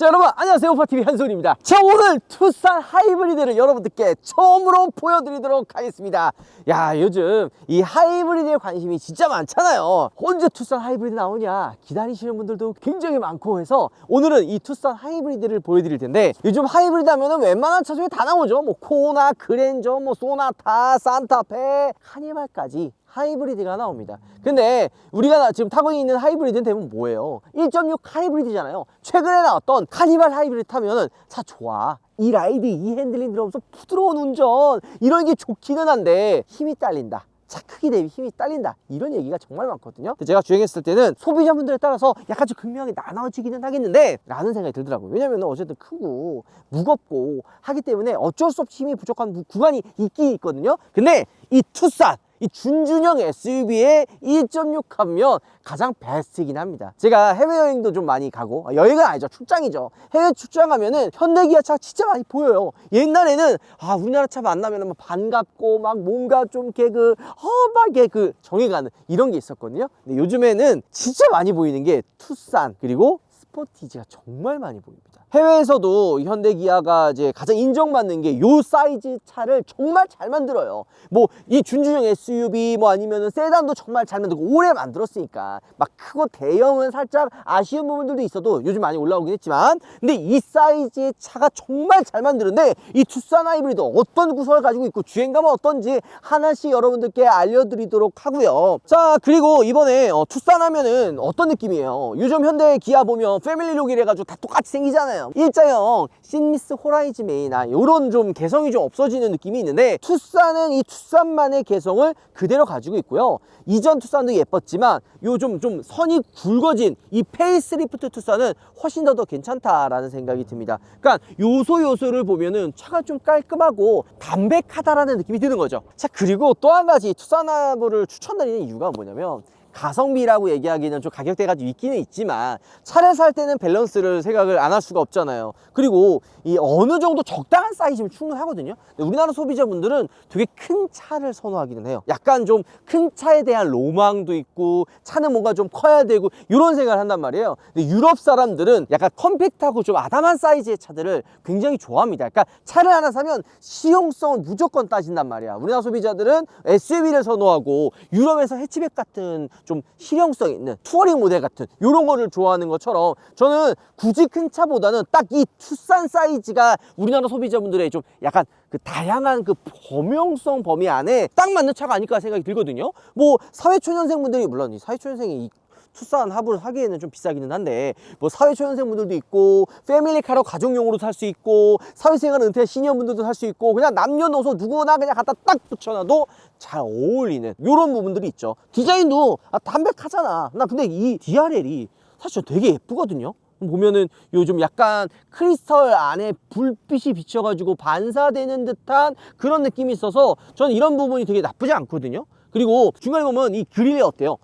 자, 여러분 안녕하세요. 오파TV 한솔입니다. 자, 오늘 투싼 하이브리드를 여러분들께 처음으로 보여드리도록 하겠습니다. 야, 요즘 이 하이브리드에 관심이 진짜 많잖아요. 언제 투싼 하이브리드 나오냐 기다리시는 분들도 굉장히 많고 해서 오늘은 이 투싼 하이브리드를 보여드릴 텐데, 요즘 하이브리드 하면은 웬만한 차 중에 다 나오죠. 뭐 코나, 그랜저, 뭐 소나타, 산타페, 카니발까지 하이브리드가 나옵니다. 근데 우리가 지금 타고 있는 하이브리드는 대부분 뭐예요? 1.6 하이브리드잖아요. 최근에 나왔던 카니발 하이브리드 타면은 차 좋아, 이 라이드, 이 핸들링 들어오면서 부드러운 운전, 이런 게 좋기는 한데 힘이 딸린다, 차 크기 대비 힘이 딸린다, 이런 얘기가 정말 많거든요. 제가 주행했을 때는 소비자분들에 따라서 약간 좀 극명하게 나눠지기는 하겠는데 라는 생각이 들더라고요. 왜냐면 어쨌든 크고 무겁고 하기 때문에 어쩔 수 없이 힘이 부족한 구간이 있긴 있거든요. 근데 이 투싼, 이 준준형 SUV의 1.6 하면 가장 베스트이긴 합니다. 제가 해외여행도 좀 많이 가고, 여행은 아니죠, 출장이죠. 해외 출장 가면은 현대기아 차 진짜 많이 보여요. 옛날에는 우리나라 차 만나면 막 반갑고 막 뭔가 좀 개그 험하게 그 정해가는 이런 게 있었거든요. 근데 요즘에는 진짜 많이 보이는 게 투싼 그리고 스포티지가 정말 많이 보입니다. 해외에서도 현대기아가 이제 가장 인정받는 게 요 사이즈 차를 정말 잘 만들어요. 뭐 이 준준형 SUV 뭐 아니면은 세단도 정말 잘 만들고 오래 만들었으니까 막 크고 대형은 살짝 아쉬운 부분들도 있어도 요즘 많이 올라오긴 했지만, 근데 이 사이즈의 차가 정말 잘 만드는데 이 투싼 하이브리드 어떤 구성을 가지고 있고 주행감은 어떤지 하나씩 여러분들께 알려드리도록 하고요. 자, 그리고 이번에 투싼 하면은 어떤 느낌이에요? 요즘 현대 기아 보면 패밀리룩이라 가지고 다 똑같이 생기잖아요. 일자형 시니스 호라이즈메이나 이런 좀 개성이 좀 없어지는 느낌이 있는데, 투싼은 이 투싼만의 개성을 그대로 가지고 있고요. 이전 투싼도 예뻤지만 요 좀 선이 굵어진 이 페이스리프트 투싼은 훨씬 더 괜찮다라는 생각이 듭니다. 그러니까 요소를 보면은 차가 좀 깔끔하고 담백하다라는 느낌이 드는 거죠. 자, 그리고 또 한 가지 투싼 하브를 추천드리는 이유가 뭐냐면, 가성비라고 얘기하기는 좀 가격대가 있기는 있지만 차를 살 때는 밸런스를 생각을 안 할 수가 없잖아요. 그리고 이 어느 정도 적당한 사이즈면 충분하거든요. 근데 우리나라 소비자분들은 되게 큰 차를 선호하기는 해요. 약간 좀 큰 차에 대한 로망도 있고 차는 뭔가 좀 커야 되고 이런 생각을 한단 말이에요. 근데 유럽 사람들은 약간 컴팩트하고 좀 아담한 사이즈의 차들을 굉장히 좋아합니다. 그러니까 차를 하나 사면 실용성을 무조건 따진단 말이야. 우리나라 소비자들은 SUV를 선호하고 유럽에서 해치백 같은 좀 실용성 있는 투어링 모델 같은 이런 거를 좋아하는 것처럼, 저는 굳이 큰 차보다는 딱 이 투싼 사이즈가 우리나라 소비자분들의 좀 약간 그 다양한 그 범용성 범위 안에 딱 맞는 차가 아닐까 생각이 들거든요. 뭐 사회초년생분들이, 물론 이 사회초년생이 투싼 하브를 사기에는 좀 비싸기는 한데, 뭐 사회초년생분들도 있고 패밀리카로 가족용으로 살 수 있고 사회생활 은퇴한 시니어분들도 살 수 있고 그냥 남녀노소 누구나 그냥 갖다 딱 붙여놔도 잘 어울리는 이런 부분들이 있죠. 디자인도 담백하잖아. 나 근데 이 DRL이 사실 되게 예쁘거든요. 보면은 요즘 약간 크리스털 안에 불빛이 비쳐가지고 반사되는 듯한 그런 느낌이 있어서 저는 이런 부분이 되게 나쁘지 않거든요. 그리고 중간에 보면 이 그릴이 어때요?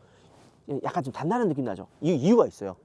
약간 좀 단단한 느낌 나죠? 이유가 있어요.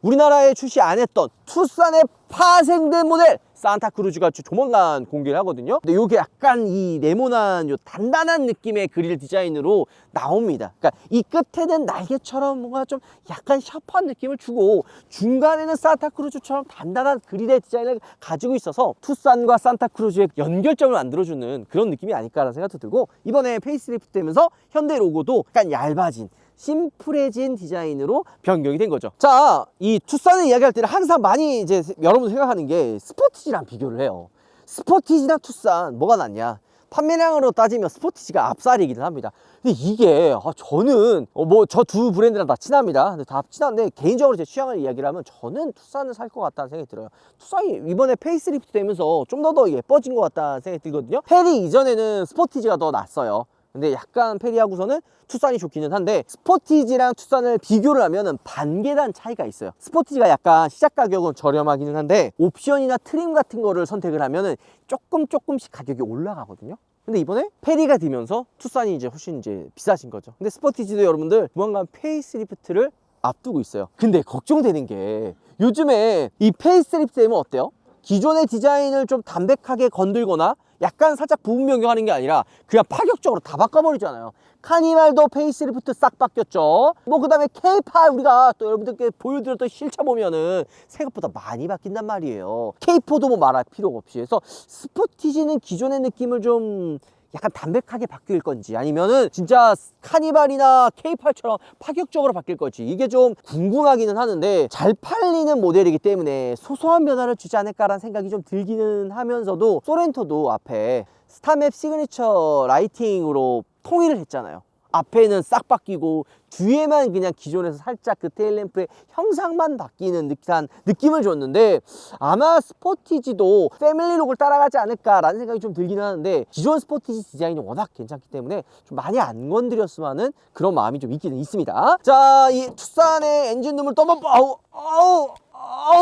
우리나라에 출시 안 했던 투싼의 파생된 모델 산타크루즈가 조만간 공개를 하거든요. 근데 이게 약간 이 네모난 요 단단한 느낌의 그릴 디자인으로 나옵니다. 그러니까 이 끝에는 날개처럼 뭔가 좀 약간 샤프한 느낌을 주고 중간에는 산타크루즈처럼 단단한 그릴의 디자인을 가지고 있어서 투싼과 산타크루즈의 연결점을 만들어주는 그런 느낌이 아닐까라는 생각도 들고, 이번에 페이스리프트 되면서 현대 로고도 약간 얇아진 심플해진 디자인으로 변경이 된 거죠. 자, 이 투싼을 이야기할 때는 항상 많이 이제 여러분 생각하는 게 스포티지랑 비교를 해요. 스포티지랑 투싼 뭐가 낫냐? 판매량으로 따지면 스포티지가 앞살이기는 합니다. 근데 이게 저는 뭐 저 두 브랜드랑 다 친합니다. 근데 다 친한데 개인적으로 제 취향을 이야기를 하면 저는 투싼을 살 것 같다는 생각이 들어요. 투싼이 이번에 페이스리프트 되면서 좀 더 예뻐진 것 같다는 생각이 들거든요. 페리 이전에는 스포티지가 더 낫어요. 근데 약간 페리하고서는 투싼이 좋기는 한데, 스포티지랑 투싼을 비교를 하면은 반계단 차이가 있어요. 스포티지가 약간 시작 가격은 저렴하기는 한데 옵션이나 트림 같은 거를 선택을 하면은 조금씩 가격이 올라가거든요. 근데 이번에 페리가 되면서 투싼이 이제 훨씬 이제 비싸진 거죠. 근데 스포티지도 여러분들 조만간 페이스리프트를 앞두고 있어요. 근데 걱정되는 게, 요즘에 이 페이스리프트 되면 어때요? 기존의 디자인을 좀 담백하게 건들거나 약간 살짝 부분 변경하는 게 아니라 그냥 파격적으로 다 바꿔버리잖아요. 카니발도 페이스리프트 싹 바뀌었죠. 뭐 그 다음에 K8 우리가 또 여러분들께 보여드렸던 실차 보면은 생각보다 많이 바뀐단 말이에요. K4도 뭐 말할 필요가 없이 해서 스포티지는 기존의 느낌을 좀 약간 담백하게 바뀔 건지 아니면은 진짜 카니발이나 K8처럼 파격적으로 바뀔 건지 이게 좀 궁금하기는 하는데 잘 팔리는 모델이기 때문에 소소한 변화를 주지 않을까라는 생각이 좀 들기는 하면서도 소렌토도 앞에 스타맵 시그니처 라이팅으로 통일을 했잖아요. 앞에는 싹 바뀌고 뒤에만 그냥 기존에서 살짝 그 테일램프의 형상만 바뀌는 듯한 느낌을 줬는데 아마 스포티지도 패밀리룩을 따라가지 않을까라는 생각이 좀 들긴 하는데 기존 스포티지 디자인이 워낙 괜찮기 때문에 좀 많이 안 건드렸으면 하는 그런 마음이 좀 있기는 있습니다. 자, 이 투싼의 엔진 룸을 또 한번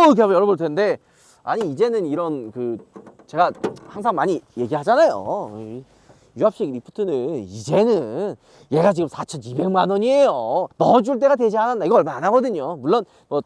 이렇게 한번 열어볼 텐데 아니 이제는 이런 그 제가 항상 많이 얘기하잖아요. 유압식 리프트는 이제는 얘가 지금 4,200만 원이에요. 넣어줄 때가 되지 않았나. 이거 얼마 안 하거든요. 물론 뭐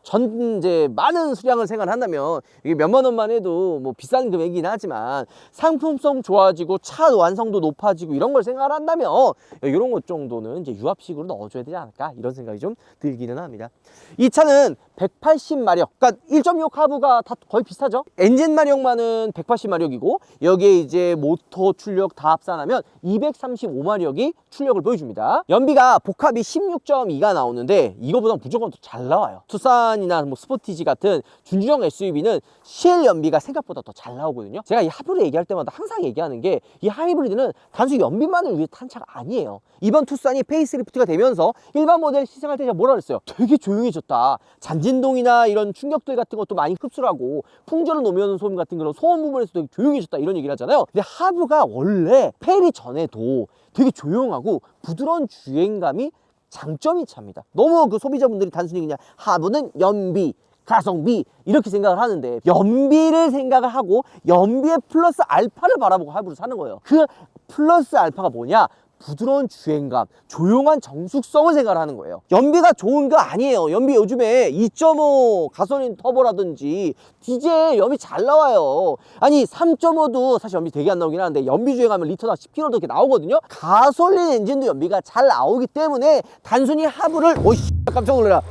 이제 많은 수량을 생활한다면 이게 몇만 원만 해도 뭐 비싼 금액이긴 하지만 상품성 좋아지고 차 완성도 높아지고 이런 걸 생각한다면 이런 것 정도는 이제 유압식으로 넣어줘야 되지 않을까 이런 생각이 좀 들기는 합니다. 이 차는 180마력, 그러니까 1.6 하부가 다 거의 비슷하죠. 엔진 마력만은 180마력이고 여기에 이제 모터 출력 다 합산하면 235마력이 출력을 보여줍니다. 연비가 복합이 16.2가 나오는데 이거보다 무조건 더 잘 나와요. 투싼이나 뭐 스포티지 같은 준중형 SUV는 실 연비가 생각보다 더 잘 나오거든요. 제가 이 하이브리드 얘기할 때마다 항상 얘기하는 게 이 하이브리드는 단순히 연비만을 위해 탄 차가 아니에요. 이번 투싼이 페이스리프트가 되면서 일반 모델 시승할 때 제가 뭐라 그랬어요? 되게 조용해졌다. 잔진동이나 이런 충격들 같은 것도 많이 흡수를 하고 풍절을 노면 소음 같은 그런 소음 부분에서 되게 조용해졌다 이런 얘기를 하잖아요. 근데 하부가 원래 페리 전에도 되게 조용하고 부드러운 주행감이 장점이 찹니다. 너무 그 소비자분들이 단순히 그냥 하부는 연비 가성비 이렇게 생각을 하는데 연비를 생각을 하고 연비에 플러스 알파를 바라보고 하부를 사는 거예요. 그 플러스 알파가 뭐냐? 부드러운 주행감, 조용한 정숙성을 생각을 하는 거예요. 연비가 좋은 거 아니에요. 연비 요즘에 2.5 가솔린 터보라든지 디젤 연비 잘 나와요. 아니 3.5도 사실 연비 되게 안 나오긴 하는데 연비 주행하면 리터당 10km도 이렇게 나오거든요. 가솔린 엔진도 연비가 잘 나오기 때문에 단순히 하부를 오씨 깜짝 놀래라.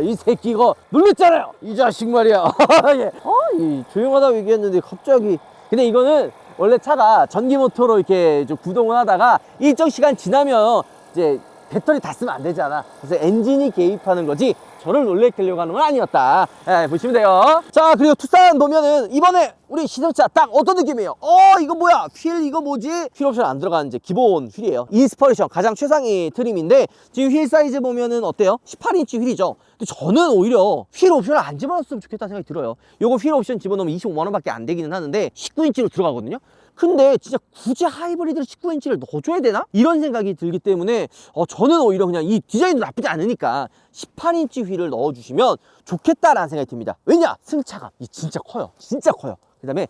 이 새끼 이거 놀랬잖아요. 이 자식 말이야. 예. 이 조용하다고 얘기했는데 갑자기 근데 이거는 원래 차가 전기 모터로 이렇게 좀 구동을 하다가 일정 시간 지나면 이제 배터리 다 쓰면 안 되잖아. 그래서 엔진이 개입하는 거지 저를 놀래키려고 하는 건 아니었다. 예, 보시면 돼요. 자, 그리고 투싼 보면은 이번에 우리 시승차 딱 어떤 느낌이에요? 이거 뭐야? 휠 이거 뭐지? 휠 옵션 안 들어가는 이제 기본 휠이에요. 인스퍼레이션 가장 최상위 트림인데 지금 휠 사이즈 보면은 어때요? 18인치 휠이죠. 근데 저는 오히려 휠 옵션을 안 집어넣었으면 좋겠다는 생각이 들어요. 요거 휠 옵션 집어넣으면 25만 원밖에 안 되기는 하는데 19인치로 들어가거든요. 근데 진짜 굳이 하이브리드를 19인치를 넣어줘야 되나? 이런 생각이 들기 때문에 저는 오히려 그냥 이 디자인도 나쁘지 않으니까 18인치 휠을 넣어주시면 좋겠다라는 생각이 듭니다. 왜냐? 승차감이 진짜 커요. 진짜 커요. 그 다음에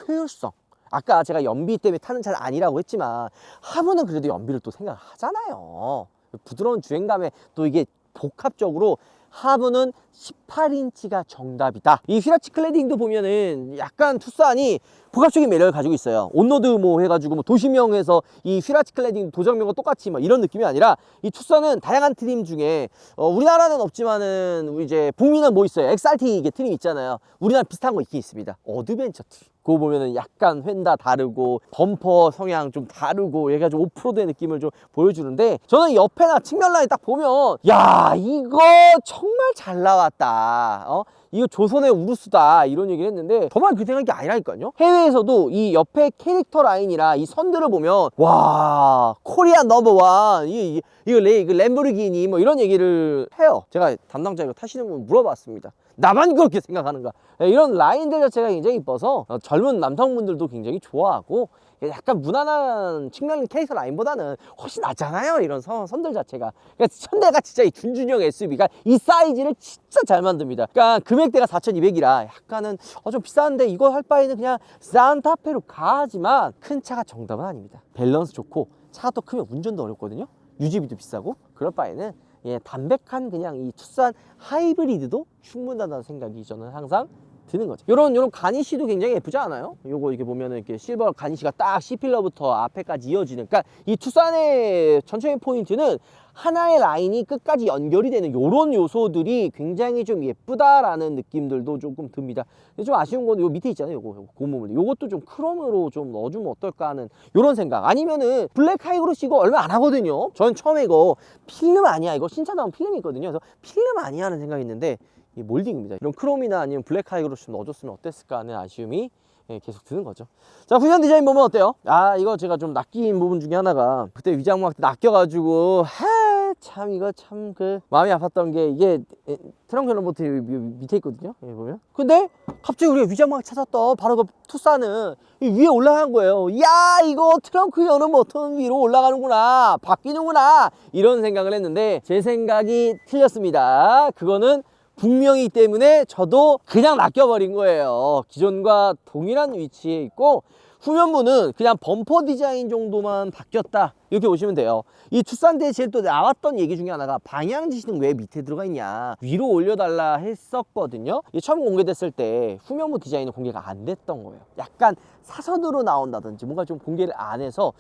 효율성. 아까 제가 연비 때문에 타는 차는 아니라고 했지만 하부는 그래도 연비를 또 생각하잖아요. 부드러운 주행감에 또 이게 복합적으로 하부는 18인치가 정답이다. 이 휘라치 클래딩도 보면은 약간 투싼이 복합적인 매력을 가지고 있어요. 온로드 뭐 해가지고 뭐 도시명에서 이 휘라치 클래딩 도장명과 똑같이 막 이런 느낌이 아니라 이 투싼은 다양한 트림 중에 우리나라는 없지만은 우리 이제 북미는 뭐 있어요? XRT 이게 트림 있잖아요. 우리나라 비슷한 거 있긴 있습니다. 어드벤처 트림. 그거 보면은 약간 휀다 다르고 범퍼 성향 좀 다르고 해가지고 오프로드의 느낌을 좀 보여주는데 저는 옆에나 측면 라인 딱 보면 야 이거 정말 잘 나왔다. 이거 조선의 우르스다 이런 얘기를 했는데 정말 그 생각이 아니라니까요. 해외에서도 이 옆에 캐릭터 라인이라 이 선들을 보면 와 코리아 넘버원 이거 램보르기니 뭐 이런 얘기를 해요. 제가 담당자 이거 타시는 분 물어봤습니다. 나만 그렇게 생각하는가? 이런 라인들 자체가 굉장히 이뻐서 젊은 남성분들도 굉장히 좋아하고 약간 무난한 측면 캐릭터 라인보다는 훨씬 낫잖아요. 이런 선들 자체가. 그러니까 현대가 진짜 이 준준형 SUV가 이 사이즈를 진짜 잘 만듭니다. 그러니까 금액대가 4,200이라 약간은 좀 비싼데 이거 할 바에는 그냥 산타페로 가지만 큰 차가 정답은 아닙니다. 밸런스 좋고 차가 또 크면 운전도 어렵거든요. 유지비도 비싸고 그럴 바에는 담백한 그냥 이 투싼 하이브리드도 충분하다는 생각이 저는 항상 드는 거죠. 요런 가니쉬도 굉장히 예쁘지 않아요? 요거 이렇게 보면은 이렇게 실버 가니쉬가 딱 C필러부터 앞에까지 이어지는, 그러니까 이 투싼의 전체적인 포인트는 하나의 라인이 끝까지 연결이 되는 요런 요소들이 굉장히 좀 예쁘다라는 느낌들도 조금 듭니다. 근데 좀 아쉬운 건 요 밑에 있잖아요. 요거 고무물. 요것도 좀 크롬으로 좀 넣어주면 어떨까 하는 요런 생각. 아니면은 블랙 하이그로시 이거 얼마 안 하거든요. 전 처음에 이거 필름 아니야, 이거 신차 나온 필름이 있거든요. 그래서 필름 아니야 하는 생각이 있는데 이 몰딩입니다. 이런 크롬이나 아니면 블랙 하이그로시 좀 넣어줬으면 어땠을까 하는 아쉬움이 계속 드는 거죠. 자, 후면 디자인 보면 어때요? 아, 이거 제가 좀 낚인 부분 중에 하나가 그때 위장막 낚여가지고 참 이거 참 그 마음이 아팠던 게, 이게 트렁크 넘버트 밑에 있거든요. 여기 보면. 근데 갑자기 우리가 위장막 찾았던 바로 그 투싼은 이 위에 올라간 거예요. 야, 이거 트렁크 여는 버튼 위로 올라가는구나, 바뀌는구나, 이런 생각을 했는데 제 생각이 틀렸습니다. 그거는 분명히 때문에 저도 그냥 낚여버린 거예요. 기존과 동일한 위치에 있고 후면부는 그냥 범퍼 디자인 정도만 바뀌었다, 이렇게 보시면 돼요. 이 투싼 제일 또 나왔던 얘기 중에 하나가 방향 지시는 왜 밑에 들어가 있냐, 위로 올려달라 했었거든요. 이게 처음 공개됐을 때 후면부 디자인은 공개가 안 됐던 거예요. 약간 사선으로 나온다든지 뭔가 좀 공개를 안 해서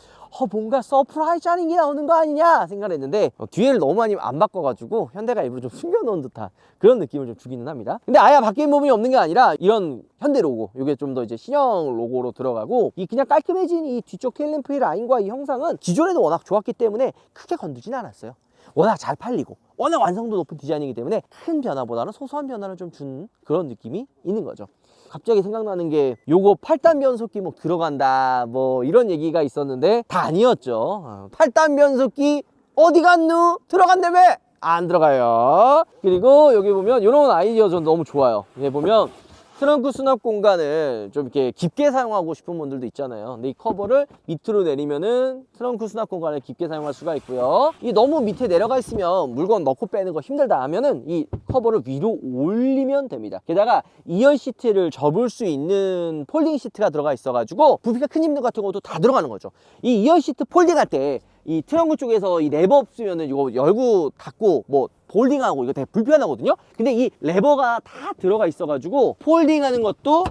뭔가 서프라이즈 하는 게 나오는 거 아니냐 생각을 했는데 뒤에를 너무 많이 안 바꿔가지고 현대가 일부러 좀 숨겨놓은 듯한 그런 느낌을 좀 주기는 합니다. 근데 아예 바뀐 부분이 없는 게 아니라 이런 현대 로고, 이게 좀 더 이제 신형 로고로 들어가고, 이 그냥 깔끔해진 이 뒤쪽 테일램프의 라인과 이 형상은 기존에도 워낙 좋았기 때문에 크게 건드진 않았어요. 워낙 잘 팔리고 워낙 완성도 높은 디자인이기 때문에 큰 변화보다는 소소한 변화를 좀 준 그런 느낌이 있는 거죠. 갑자기 생각나는 게 요거 8단 변속기 뭐 들어간다 뭐 이런 얘기가 있었는데 다 아니었죠. 8단 변속기 어디 갔누? 들어간다며? 안 들어가요. 그리고 여기 보면 이런 아이디어 전 너무 좋아요. 여기 보면 트렁크 수납 공간을 좀 이렇게 깊게 사용하고 싶은 분들도 있잖아요. 근데 이 커버를 밑으로 내리면은 트렁크 수납 공간을 깊게 사용할 수가 있고요. 이 너무 밑에 내려가 있으면 물건 넣고 빼는 거 힘들다 하면은 이 커버를 위로 올리면 됩니다. 게다가 2열 시트를 접을 수 있는 폴딩 시트가 들어가 있어가지고 부피가 큰 힘들 같은 것도 다 들어가는 거죠. 이 2열 시트 폴딩할 때 이 트렁크 쪽에서 이 레버 없으면은 이거 열고 닫고 뭐 폴딩하고 이거 되게 불편하거든요. 근데 이 레버가 다 들어가 있어가지고 폴딩하는 것도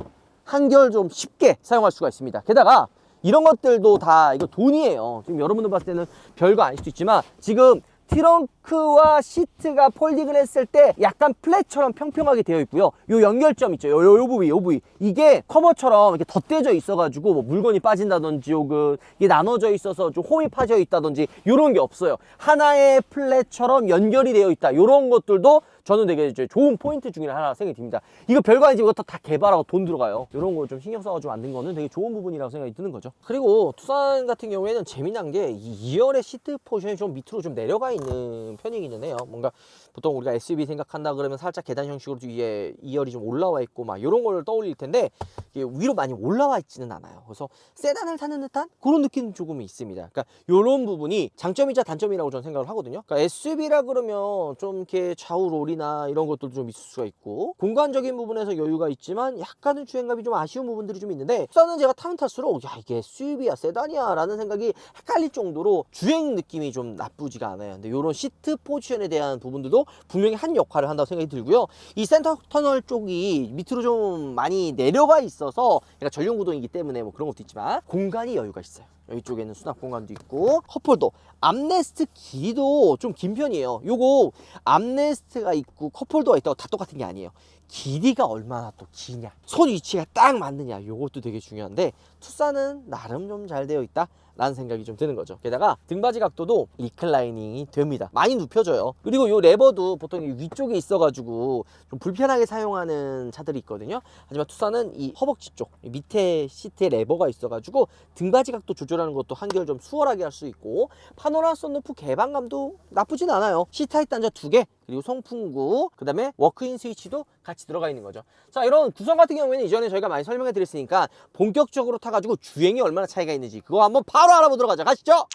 한결 좀 쉽게 사용할 수가 있습니다. 게다가 이런 것들도 다 이거 돈이에요. 지금 여러분들 봤을 때는 별거 아닐 수도 있지만 지금 트렁크와 시트가 폴딩을 했을 때 약간 플랫처럼 평평하게 되어 있고요. 요 연결점 있죠. 요 부위. 이게 커버처럼 이렇게 덧대져 있어가지고 뭐 물건이 빠진다든지 혹은 이게 나눠져 있어서 좀 홈이 파져 있다든지 요런 게 없어요. 하나의 플랫처럼 연결이 되어 있다. 요런 것들도 저는 되게 이제 좋은 포인트 중에 하나 생각이 듭니다. 이거 별거 아니지, 이것도 다 개발하고 돈 들어가요. 이런 거 좀 신경 써가지고 만든 거는 되게 좋은 부분이라고 생각이 드는 거죠. 그리고 투싼 같은 경우에는 재미난 게 이 2열의 시트 포지션이 좀 밑으로 좀 내려가 있는 편이기는 해요. 뭔가 보통 우리가 SUV 생각한다 그러면 살짝 계단 형식으로 위에 2열이 좀 올라와 있고 막 이런 걸 떠올릴 텐데 이게 위로 많이 올라와 있지는 않아요. 그래서 세단을 타는 듯한 그런 느낌이 조금 있습니다. 그러니까 이런 부분이 장점이자 단점이라고 저는 생각을 하거든요. 그러니까 SUV라 그러면 좀 이렇게 좌우 롤이나 이런 것들도 좀 있을 수가 있고 공간적인 부분에서 여유가 있지만 약간은 주행감이 좀 아쉬운 부분들이 좀 있는데 투싼은 제가 타면 탈수록 야, 이게 SUV야 세단이야 라는 생각이 헷갈릴 정도로 주행 느낌이 좀 나쁘지가 않아요. 근데 이런 시트 포지션에 대한 부분들도 분명히 한 역할을 한다고 생각이 들고요. 이 센터 터널 쪽이 밑으로 좀 많이 내려가 있어서 그러니까 전륜 구동이기 때문에 뭐 그런 것도 있지만 공간이 여유가 있어요. 이쪽에는 수납 공간도 있고 컵홀더, 암레스트 길이도 좀 긴 편이에요. 요거 암레스트가 있고 컵홀더가 있다고 다 똑같은 게 아니에요. 길이가 얼마나 또 기냐, 손 위치가 딱 맞느냐, 요것도 되게 중요한데 투싼은 나름 좀 잘 되어 있다 라는 생각이 좀 드는 거죠. 게다가 등받이 각도도 리클라이닝이 됩니다. 많이 눕혀져요. 그리고 요 레버도 보통 위쪽에 있어가지고 좀 불편하게 사용하는 차들이 있거든요. 하지만 투싼은 이 허벅지 쪽 밑에 시트에 레버가 있어가지고 등받이 각도 조절하는 것도 한결 좀 수월하게 할 수 있고 파노라마 썬루프 개방감도 나쁘진 않아요. C타입 단자 2개 그리고 송풍구 그 다음에 워크인 스위치도 같이 들어가 있는 거죠. 자, 이런 구성 같은 경우에는 이전에 저희가 많이 설명해 드렸으니까 본격적으로 타가지고 주행이 얼마나 차이가 있는지 그거 한번 바로 알아보도록 하죠. 가시죠.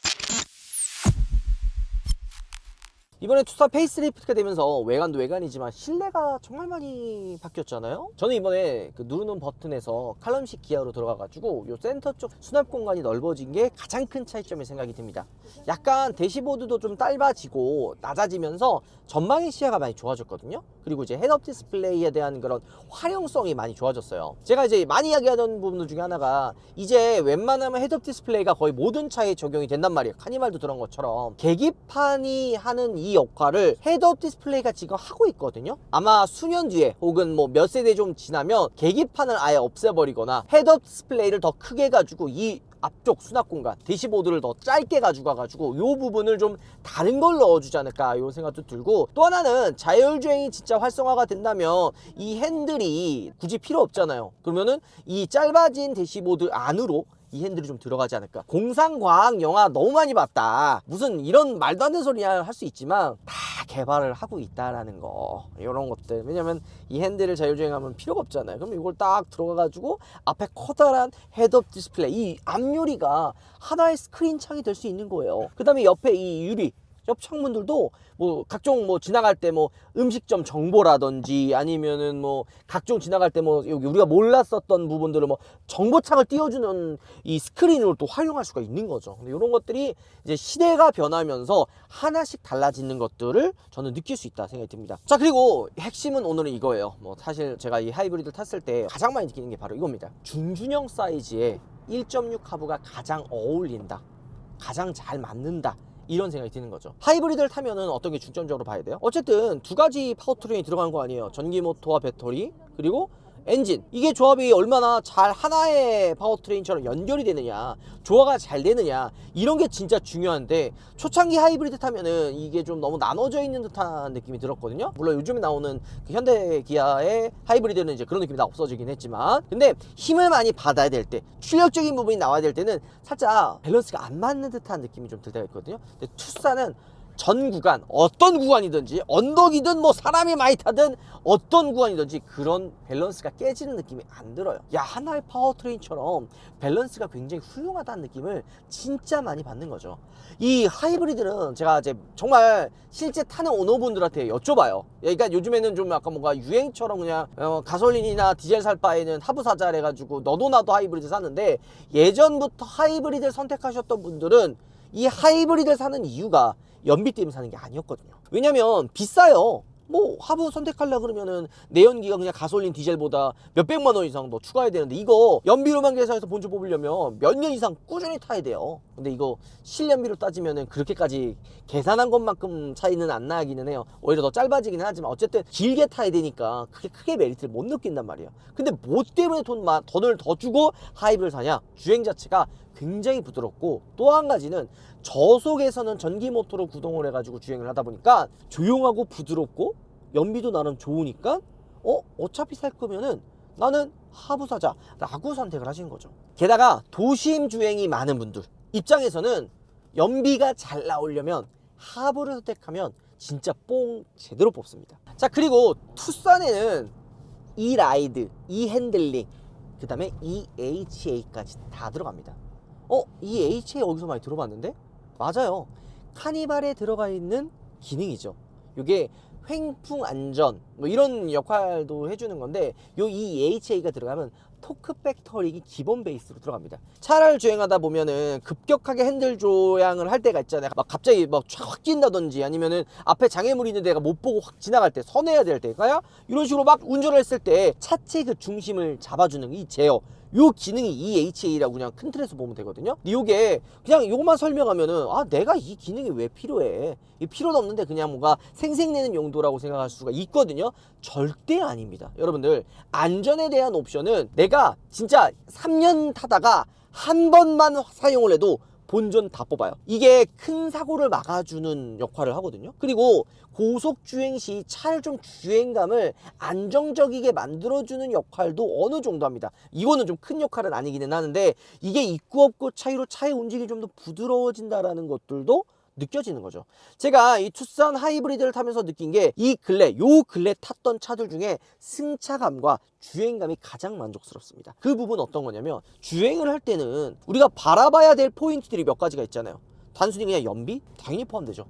이번에 투싼 페이스리프트가 되면서 외관도 외관이지만 실내가 정말 많이 바뀌었잖아요. 저는 이번에 그 누르는 버튼에서 칼럼식 기아로 들어가가지고 요 센터 쪽 수납 공간이 넓어진 게 가장 큰 차이점이 생각이 듭니다. 약간 대시보드도 좀 짧아지고 낮아지면서 전방의 시야가 많이 좋아졌거든요. 그리고 이제 헤드업 디스플레이에 대한 그런 활용성이 많이 좋아졌어요. 제가 이제 많이 이야기하던 부분들 중에 하나가 이제 웬만하면 헤드업 디스플레이가 거의 모든 차에 적용이 된단 말이에요. 카니발도 그런 것처럼 계기판이 하는 이 역할을 헤드업 디스플레이가 지금 하고 있거든요. 아마 수년 뒤에 혹은 뭐 몇 세대 좀 지나면 계기판을 아예 없애버리거나 헤드업 디스플레이를 더 크게 해가지고 이 앞쪽 수납 공간 대시보드를 더 짧게 가지고 와가지고 이 부분을 좀 다른 걸 넣어주지 않을까 이런 생각도 들고, 또 하나는 자율주행이 진짜 활성화가 된다면 이 핸들이 굳이 필요 없잖아요. 그러면은 이 짧아진 대시보드 안으로 이 핸들이 좀 들어가지 않을까. 공상과학 영화 너무 많이 봤다, 무슨 이런 말도 안 되는 소리냐 할 수 있지만 다 개발을 하고 있다라는 거, 이런 것들. 왜냐면 이 핸들을 자율주행하면 필요가 없잖아요. 그럼 이걸 딱 들어가가지고 앞에 커다란 헤드업 디스플레이, 이 앞유리가 하나의 스크린 창이 될 수 있는 거예요. 그 다음에 옆에 이 유리 옆 창문들도 뭐 각종 뭐 지나갈 때 뭐 음식점 정보라든지 아니면은 뭐 각종 지나갈 때 뭐 여기 우리가 몰랐었던 부분들을 뭐 정보창을 띄워주는 이 스크린으로 또 활용할 수가 있는 거죠. 근데 이런 것들이 이제 시대가 변하면서 하나씩 달라지는 것들을 저는 느낄 수 있다 생각이 듭니다. 자, 그리고 핵심은 오늘은 이거예요. 뭐 사실 제가 이 하이브리드 탔을 때 가장 많이 느끼는 게 바로 이겁니다. 중준형 사이즈에 1.6 하부가 가장 어울린다, 가장 잘 맞는다, 이런 생각이 드는 거죠. 하이브리드를 타면은 어떤 게 중점적으로 봐야 돼요? 어쨌든 두 가지 파워트레인이 들어가는 거 아니에요. 전기 모터와 배터리, 그리고 엔진. 이게 조합이 얼마나 잘 하나의 파워트레인처럼 연결이 되느냐, 조화가 잘 되느냐, 이런 게 진짜 중요한데 초창기 하이브리드 타면은 이게 좀 너무 나눠져 있는 듯한 느낌이 들었거든요. 물론 요즘에 나오는 그 현대 기아의 하이브리드는 이제 그런 느낌이 다 없어지긴 했지만, 근데 힘을 많이 받아야 될 때, 출력적인 부분이 나와야 될 때는 살짝 밸런스가 안 맞는 듯한 느낌이 좀 들 때가 있거든요. 근데 투싼은 전 구간, 어떤 구간이든지 언덕이든 뭐 사람이 많이 타든 어떤 구간이든지 그런 밸런스가 깨지는 느낌이 안 들어요. 야, 하나의 파워트레인처럼 밸런스가 굉장히 훌륭하다는 느낌을 진짜 많이 받는 거죠. 이 하이브리드는 제가 이제 정말 실제 타는 오너분들한테 여쭤봐요. 그러니까 요즘에는 좀 약간 뭔가 유행처럼 그냥 가솔린이나 디젤 살 바에는 하부 사자 해가지고 너도 나도 하이브리드 샀는데, 예전부터 하이브리드를 선택하셨던 분들은 이 하이브리드를 사는 이유가 연비 때문에 사는 게 아니었거든요. 왜냐면 비싸요. 뭐 하부 선택하려 그러면은 내연기가 그냥 가솔린 디젤보다 몇백만 원 이상 더 추가해야 되는데, 이거 연비로만 계산해서 본주 뽑으려면 몇 년 이상 꾸준히 타야 돼요. 근데 이거 실연비로 따지면은 그렇게까지 계산한 것만큼 차이는 안 나기는 해요. 오히려 더 짧아지긴 하지만 어쨌든 길게 타야 되니까 그게 크게 메리트를 못 느낀단 말이에요. 근데 뭐 때문에 돈을 더 주고 하이브리드를 사냐? 주행 자체가 굉장히 부드럽고, 또 한 가지는 저속에서는 전기 모터로 구동을 해가지고 주행을 하다 보니까 조용하고 부드럽고 연비도 나름 좋으니까 어차피 살 거면은 나는 하부 사자 라고 선택을 하시는 거죠. 게다가 도심 주행이 많은 분들 입장에서는 연비가 잘 나오려면 하부를 선택하면 진짜 뽕 제대로 뽑습니다. 자, 그리고 투싼에는 이 라이드, 이 핸들링, 그 다음에 이 HA까지 다 들어갑니다. 이 HA 어디서 많이 들어봤는데? 맞아요. 카니발에 들어가 있는 기능이죠. 이게 횡풍 안전 뭐 이런 역할도 해주는 건데, 이 HA가 들어가면 토크 팩터링이 기본 베이스로 들어갑니다. 차를 주행하다 보면은 급격하게 핸들 조향을 할 때가 있잖아요. 막 갑자기 막 확 뛴다든지, 아니면은 앞에 장애물이 있는 데가 못 보고 확 지나갈 때, 선회해야 될 때가요, 이런 식으로 막 운전을 했을 때 차체 그 중심을 잡아주는 이 제어, 요 기능이 이 HA라고 그냥 큰 틀에서 보면 되거든요. 근데 요게 그냥 요것만 설명하면은 내가 이 기능이 왜 필요해, 이 필요도 없는데 그냥 뭔가 생색내는 용도라고 생각할 수가 있거든요. 절대 아닙니다. 여러분들, 안전에 대한 옵션은 내가 진짜 3년 타다가 한 번만 사용을 해도 본전 다 뽑아요. 이게 큰 사고를 막아주는 역할을 하거든요. 그리고 고속 주행 시 차를 좀 주행감을 안정적이게 만들어주는 역할도 어느 정도 합니다. 이거는 좀 큰 역할은 아니기는 하는데, 이게 입구 없고 차이로 차의 움직임이 좀 더 부드러워진다라는 것들도 느껴지는 거죠. 제가 이 투싼 하이브리드를 타면서 느낀 게, 요 근래 탔던 차들 중에 승차감과 주행감이 가장 만족스럽습니다. 그 부분 어떤 거냐면, 주행을 할 때는 우리가 바라봐야 될 포인트들이 몇 가지가 있잖아요. 단순히 그냥 연비? 당연히 포함되죠.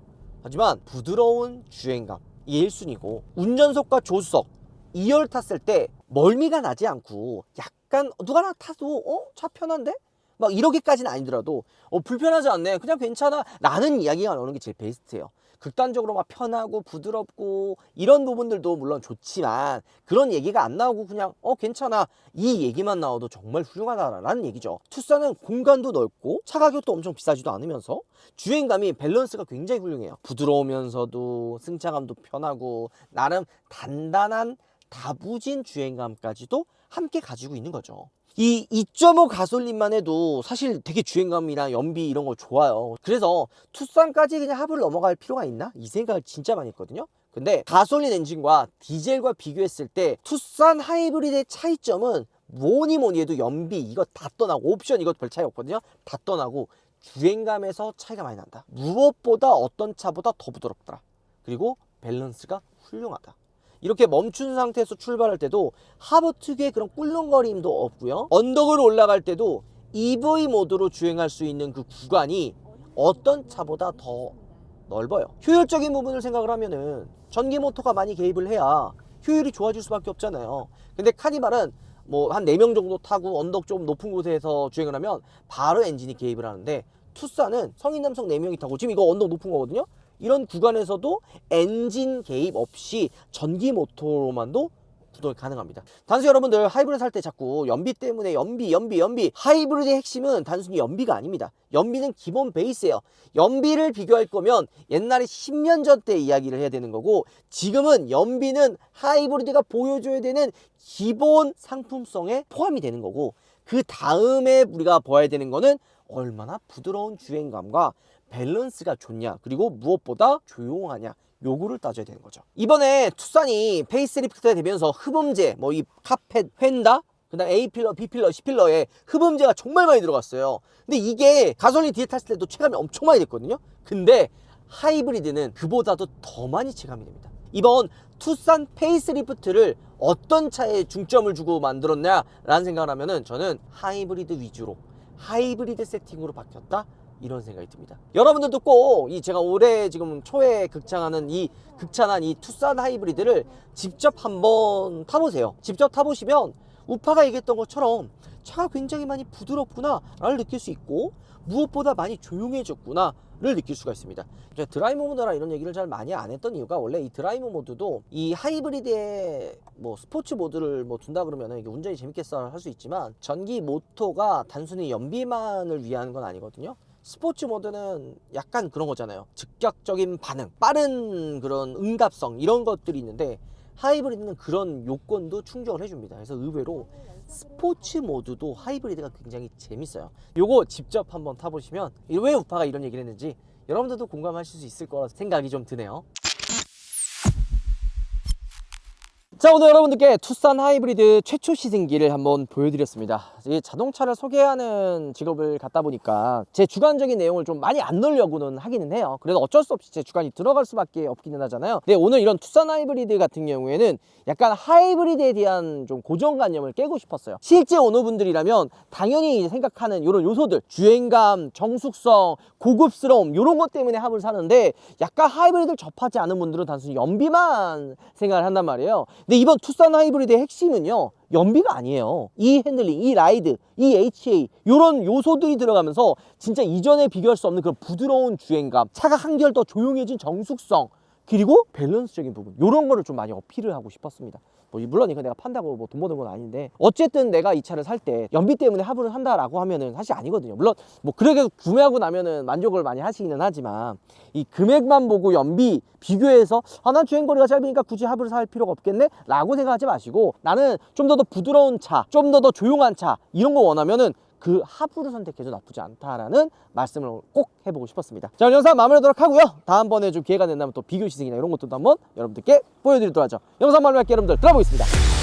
하지만 부드러운 주행감 이게 1순위고, 운전석과 조수석 2열 탔을 때 멀미가 나지 않고 약간 누가 타도 차 편한데? 막 이렇게까지는 아니더라도 불편하지 않네, 그냥 괜찮아 라는 이야기가 나오는 게 제일 베스트예요. 극단적으로 막 편하고 부드럽고 이런 부분들도 물론 좋지만 그런 얘기가 안 나오고 그냥 괜찮아 이 얘기만 나와도 정말 훌륭하다라는 얘기죠. 투싼은 공간도 넓고 차 가격도 엄청 비싸지도 않으면서 주행감이 밸런스가 굉장히 훌륭해요. 부드러우면서도 승차감도 편하고 나름 단단한 다부진 주행감까지도 함께 가지고 있는 거죠. 이 2.5 가솔린만 해도 사실 되게 주행감이랑 연비 이런 거 좋아요. 그래서 투싼까지 그냥 합을 넘어갈 필요가 있나? 이 생각을 진짜 많이 했거든요. 근데 가솔린 엔진과 디젤과 비교했을 때 투싼 하이브리드의 차이점은 뭐니 해도 연비 이거 다 떠나고, 옵션 이거 별 차이 없거든요. 다 떠나고 주행감에서 차이가 많이 난다. 무엇보다 어떤 차보다 더 부드럽더라. 그리고 밸런스가 훌륭하다. 이렇게 멈춘 상태에서 출발할 때도 하부 특유의 그런 꿀렁거림도 없고요. 언덕을 올라갈 때도 EV 모드로 주행할 수 있는 그 구간이 어떤 차보다 더 넓어요. 효율적인 부분을 생각을 하면은 전기 모터가 많이 개입을 해야 효율이 좋아질 수밖에 없잖아요. 근데 카니발은 뭐 한 4명 정도 타고 언덕 좀 높은 곳에서 주행을 하면 바로 엔진이 개입을 하는데, 투싼은 성인 남성 4명이 타고 지금 이거 언덕 높은 거거든요. 이런 구간에서도 엔진 개입 없이 전기 모터로만도 구동이 가능합니다. 단순히 여러분들 하이브리드 살 때 자꾸 연비 때문에 연비 하이브리드의 핵심은 단순히 연비가 아닙니다. 연비는 기본 베이스예요. 연비를 비교할 거면 옛날에 10년 전 때 이야기를 해야 되는 거고, 지금은 연비는 하이브리드가 보여줘야 되는 기본 상품성에 포함이 되는 거고, 그 다음에 우리가 봐야 되는 거는 얼마나 부드러운 주행감과 밸런스가 좋냐, 그리고 무엇보다 조용하냐, 요거를 따져야 되는 거죠. 이번에 투싼이 페이스리프트가 되면서 흡음재, 뭐 이 카펫, 휀다, 그 다음 A필러, B필러, C필러에 흡음재가 정말 많이 들어갔어요. 근데 이게 가솔린 디젤 탔을 때도 체감이 엄청 많이 됐거든요. 근데 하이브리드는 그보다도 더 많이 체감이 됩니다. 이번 투싼 페이스리프트를 어떤 차에 중점을 주고 만들었냐라는 생각을 하면은 저는 하이브리드 위주로, 하이브리드 세팅으로 바뀌었다, 이런 생각이 듭니다. 여러분들도 꼭 이 제가 올해 지금 초에 극찬하는 이 투싼 하이브리드를 직접 한번 타보세요. 직접 타보시면 우파가 얘기했던 것처럼 차가 굉장히 많이 부드럽구나 라를 느낄 수 있고, 무엇보다 많이 조용해졌구나 를 느낄 수가 있습니다. 제가 드라이브 모드나 이런 얘기를 잘 많이 안 했던 이유가, 원래 이 드라이브 모드도 이 하이브리드에 뭐 스포츠 모드를 뭐 둔다 그러면 이게 운전이 재밌겠어 할 수 있지만, 전기 모터가 단순히 연비만을 위한 건 아니거든요. 스포츠 모드는 약간 그런 거잖아요. 즉각적인 반응, 빠른 그런 응답성, 이런 것들이 있는데 하이브리드는 그런 요건도 충족을 해줍니다. 그래서 의외로 스포츠 모드도 하이브리드가 굉장히 재밌어요. 요거 직접 한번 타보시면 왜 우파가 이런 얘기를 했는지 여러분들도 공감하실 수 있을 거라 생각이 좀 드네요. 자, 오늘 여러분들께 투싼 하이브리드 최초 시승기를 한번 보여드렸습니다. 이 자동차를 소개하는 직업을 갖다 보니까 제 주관적인 내용을 좀 많이 안 넣으려고는 하기는 해요. 그래도 어쩔 수 없이 제 주관이 들어갈 수밖에 없기는 하잖아요. 근데 오늘 이런 투싼 하이브리드 같은 경우에는 약간 하이브리드에 대한 좀 고정관념을 깨고 싶었어요. 실제 오너분들이라면 당연히 생각하는 이런 요소들, 주행감, 정숙성, 고급스러움, 이런 것 때문에 합을 사는데, 약간 하이브리드를 접하지 않은 분들은 단순히 연비만 생각을 한단 말이에요. 근데 이번 투싼 하이브리드의 핵심은요, 연비가 아니에요. 이 핸들링, 이 라이드, 이 HA, 이런 요소들이 들어가면서 진짜 이전에 비교할 수 없는 그런 부드러운 주행감, 차가 한결 더 조용해진 정숙성, 그리고 밸런스적인 부분, 이런 거를 좀 많이 어필을 하고 싶었습니다. 뭐 물론 이거 내가 판다고 뭐 돈 버는 건 아닌데, 어쨌든 내가 이 차를 살 때 연비 때문에 합을 한다라고 하면은 사실 아니거든요. 물론 뭐 그렇게 구매하고 나면은 만족을 많이 하시기는 하지만, 이 금액만 보고 연비 비교해서 난 주행거리가 짧으니까 굳이 합을 살 필요가 없겠네 라고 생각하지 마시고, 나는 좀 더 부드러운 차, 좀 더 조용한 차, 이런 거 원하면은 그 하부를 선택해도 나쁘지 않다라는 말씀을 꼭 해보고 싶었습니다. 자, 오늘 영상 마무리하도록 하고요. 다음번에 좀 기회가 된다면 또 비교 시승이나 이런 것들도 한번 여러분들께 보여드리도록 하죠. 영상 마무리할게요. 여러분들 들어보겠습니다.